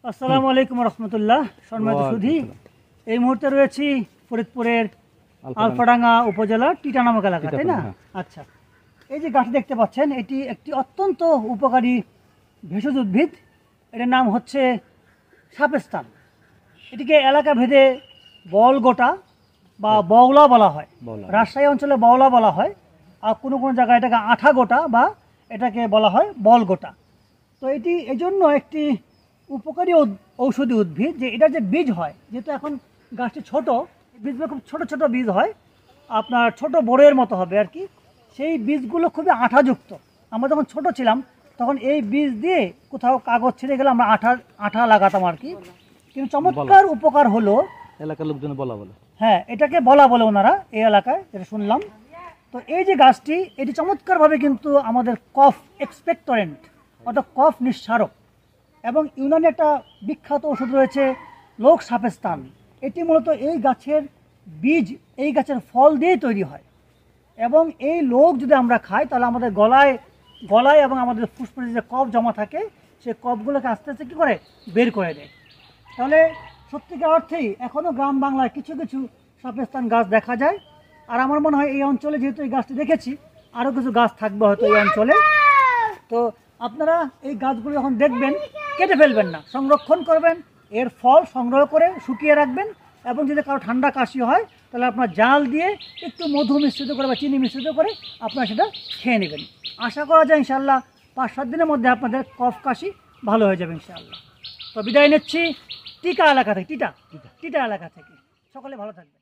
আসসালামু আলাইকুম রহমতুল্লাহ। সম্মানিত সুধী, এই মুহূর্তে রয়েছি ফরিদপুরের আলফাডাঙ্গা উপজেলার টিটা নামক এলাকা, তাই না? আচ্ছা, এই যে গাছটি দেখতে পাচ্ছেন, এটি একটি অত্যন্ত উপকারী ভেষজ উদ্ভিদ। এটার নাম হচ্ছে সাপেস্তান। এটিকে এলাকা ভেদে বলগোটা বা বওলা বলা হয়। রাজশাহী অঞ্চলে বওলা বলা হয়, আর কোনো কোনো জায়গায় এটাকে আঠা গোটা বা এটাকে বলা হয় বলগোটা। তো এটি এজন্য একটি উপকারী ঔষধি উদ্ভিদ যে এটার যে বীজ হয়, যেহেতু এখন গাছটি ছোট, বীজগুলো খুব ছোট ছোট বীজ হয়, আপনার ছোট বড়ের মতো হবে আর কি। সেই বীজগুলো খুবই আঠাযুক্ত। আমরা যখন ছোট ছিলাম তখন এই বীজ দিয়ে কোথাও কাগজ ছিঁড়ে গেলে আমরা আঠা লাগাতাম আর কি। কিন্তু চমৎকার উপকার হলো, এলাকার লোকজন বলা বলে, হ্যাঁ এটাকে বলা বলে ওনারা এই এলাকায়, এটা শুনলাম। তো এই যে গাছটি, এটি চমৎকারভাবে কিন্তু আমাদের কফ এক্সপেক্টরেন্ট অর্থাৎ কফ নিঃসারক। এবং ইউনানি একটা বিখ্যাত ওষুধ রয়েছে লোক সাপেস্তান। এটি মূলত এই গাছের বীজ, এই গাছের ফল দিয়েই তৈরি হয়। এবং এই লোক যদি আমরা খাই তাহলে আমাদের গলায় এবং আমাদের ফুসফুসে যে কফ জমা থাকে, সেই কফগুলোকে আস্তে আস্তে কী করে বের করে দেয়। তাহলে সত্যিকার অর্থেই এখনও গ্রাম বাংলায় কিছু কিছু সাপেস্তান গাছ দেখা যায়। আর আমার মনে হয় এই অঞ্চলে যেহেতু এই গাছটি দেখেছি, আরও কিছু গাছ থাকবে হয়তো এই অঞ্চলে। তো আপনারা এই গাছগুলো যখন দেখবেন, কেটে ফেলবেন না, সংরক্ষণ করবেন। এর ফল সংগ্রহ করে শুকিয়ে রাখবেন, এবং যদি কারো ঠান্ডা কাশি হয় তাহলে আপনার জাল দিয়ে একটু মধু মিশ্রিত করে বা চিনি মিশ্রিত করে আপনারা সেটা খেয়ে নেবেন। আশা করা যায় ইনশাআল্লাহ 5-7 দিনের মধ্যে আপনাদের কফ কাশি ভালো হয়ে যাবে ইনশাআল্লাহ। তো বিদায় নিচ্ছি টিটা এলাকা থেকে, টিটা এলাকা থেকে। সকলে ভালো থাকবেন।